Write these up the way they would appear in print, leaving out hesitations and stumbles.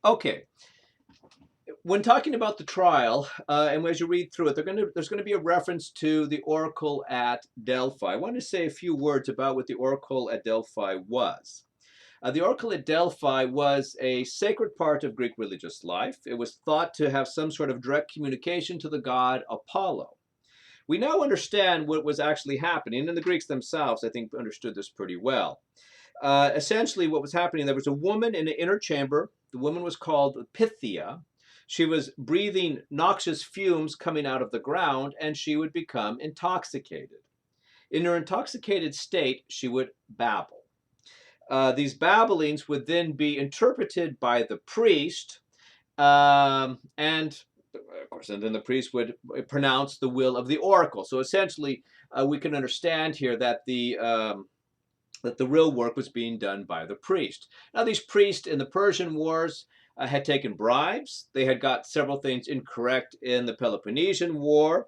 Okay. When talking about the trial, and as you read through it, there's going to be a reference to the oracle at Delphi. I want to say a few words about what the oracle at Delphi was. The oracle at Delphi was a sacred part of Greek religious life. It was thought to have some sort of direct communication to the god Apollo. We now understand what was actually happening, and the Greeks themselves, I think, understood this pretty well. Essentially, what was happening, there was a woman in the inner chamber. The woman was called Pythia. She was breathing noxious fumes coming out of the ground, and she would become intoxicated. In her intoxicated state, she would babble. These babblings would then be interpreted by the priest, and of course, and then the priest would pronounce the will of the oracle. So essentially, we can understand here that the real work was being done by the priest. Now, these priests in the Persian Wars had taken bribes. They had got several things incorrect in the Peloponnesian War.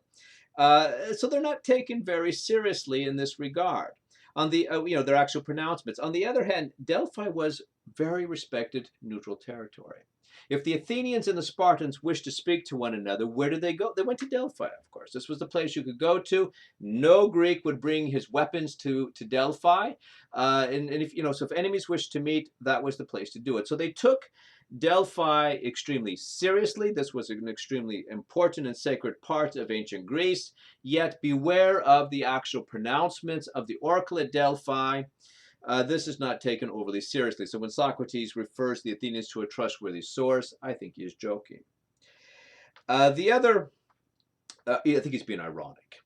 So they're not taken very seriously in this regard. On the, their actual pronouncements. On the other hand, Delphi was very respected neutral territory. If the Athenians and the Spartans wished to speak to one another, where did they go? They went to Delphi, of course. This was the place you could go to. No Greek would bring his weapons to Delphi. And if, so if enemies wished to meet, that was the place to do it. So they took Delphi extremely seriously. This was an extremely important and sacred part of ancient Greece. Yet beware of the actual pronouncements of the oracle at Delphi. This is not taken overly seriously. So when Socrates refers the Athenians to a trustworthy source, I think he is joking. I think he's being ironic.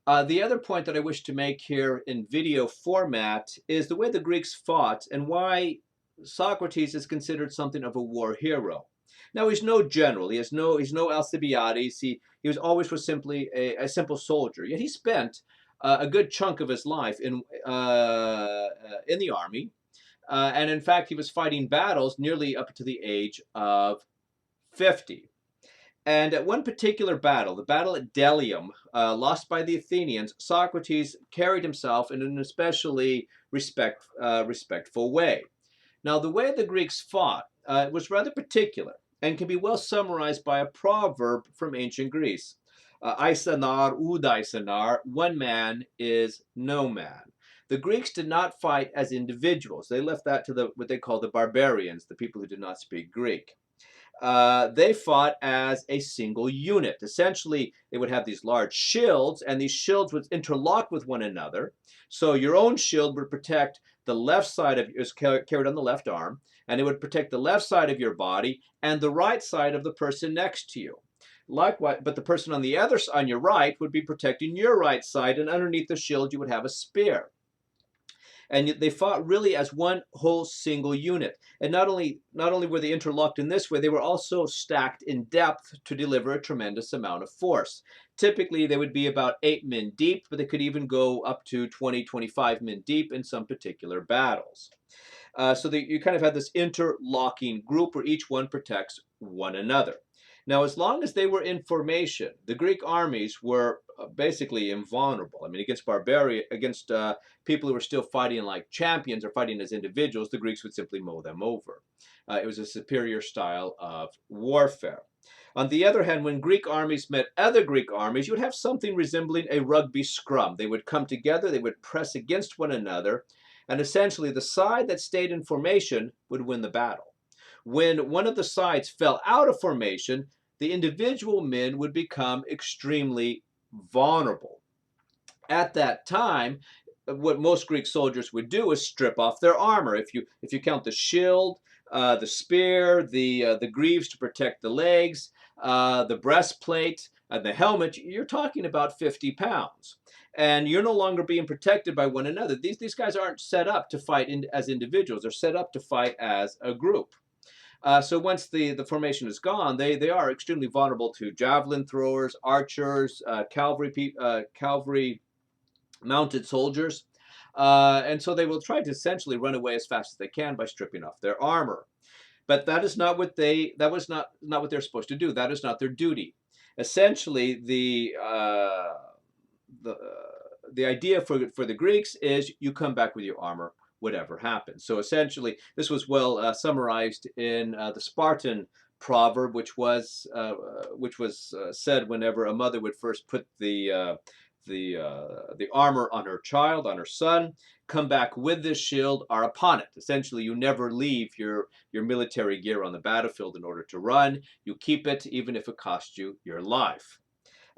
The other point that I wish to make here in video format is the way the Greeks fought and why Socrates is considered something of a war hero. Now, he's no general. He's no Alcibiades. He was simply a simple soldier. Yet he spent a good chunk of his life in the army, and in fact, he was fighting battles nearly up to the age of 50. And at one particular battle, the battle at Delium, lost by the Athenians, Socrates carried himself in an especially respectful way. Now, the way the Greeks fought was rather particular and can be well summarized by a proverb from ancient Greece. Aisanar udaisanar, one man is no man. The Greeks did not fight as individuals. They left that to what they call the barbarians, the people who did not speak Greek. They fought as a single unit. Essentially, they would have these large shields, and these shields would interlock with one another. So your own shield would protect the left side of is carried on the left arm, and it would protect the left side of your body and the right side of the person next to you. Likewise, but the person on your right would be protecting your right side, and underneath the shield you would have a spear. And they fought really as one whole single unit. And not only were they interlocked in this way, they were also stacked in depth to deliver a tremendous amount of force. Typically, they would be about 8 men deep, but they could even go up to 20, 25 men deep in some particular battles. So you kind of had this interlocking group where each one protects one another. Now, as long as they were in formation, the Greek armies were basically invulnerable. I mean, against people who were still fighting like champions or fighting as individuals, the Greeks would simply mow them over. It was a superior style of warfare. On the other hand, when Greek armies met other Greek armies, you would have something resembling a rugby scrum. They would come together, they would press against one another, and essentially the side that stayed in formation would win the battle. When one of the sides fell out of formation, the individual men would become extremely vulnerable. At that time, what most Greek soldiers would do is strip off their armor. If you count the shield, the spear, the greaves to protect the legs, the breastplate, the helmet, you're talking about 50 pounds. And you're no longer being protected by one another. These guys aren't set up to fight as individuals. They're set up to fight as a group. So once the formation is gone, they are extremely vulnerable to javelin throwers, archers, cavalry mounted soldiers. And so they will try to essentially run away as fast as they can by stripping off their armor. But that was not what they're supposed to do. That is not their duty. Essentially, the idea for the Greeks is you come back with your armor whatever happened. So essentially, this was well summarized in the Spartan proverb, which was said whenever a mother would first put the armor on her child, on her son, come back with this shield are upon it. Essentially, you never leave your military gear on the battlefield in order to run. You keep it even if it costs you your life.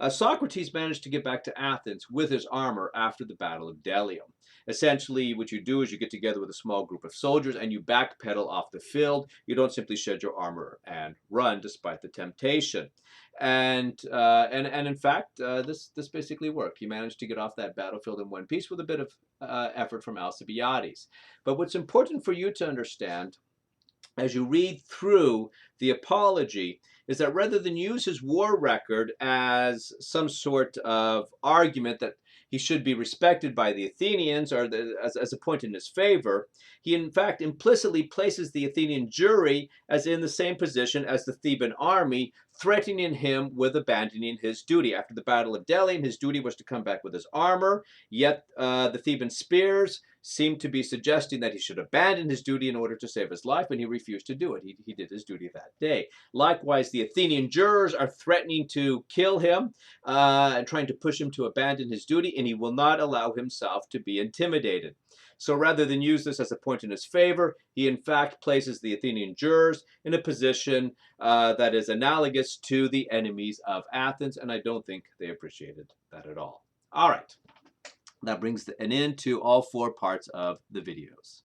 Socrates managed to get back to Athens with his armor after the Battle of Delium. Essentially, what you do is you get together with a small group of soldiers and you backpedal off the field. You don't simply shed your armor and run despite the temptation. And in fact, this basically worked. He managed to get off that battlefield in one piece with a bit of effort from Alcibiades. But what's important for you to understand as you read through the Apology is that rather than use his war record as some sort of argument that he should be respected by the Athenians or as a point in his favor, he in fact implicitly places the Athenian jury as in the same position as the Theban army, threatening him with abandoning his duty. After the Battle of Delium, his duty was to come back with his armor, yet the Theban spears seemed to be suggesting that he should abandon his duty in order to save his life, and he refused to do it. He did his duty that day. Likewise, the Athenian jurors are threatening to kill him and trying to push him to abandon his duty, and he will not allow himself to be intimidated. So rather than use this as a point in his favor, he in fact places the Athenian jurors in a position that is analogous to the enemies of Athens, and I don't think they appreciated that at all. All right. That brings an end to all 4 parts of the videos.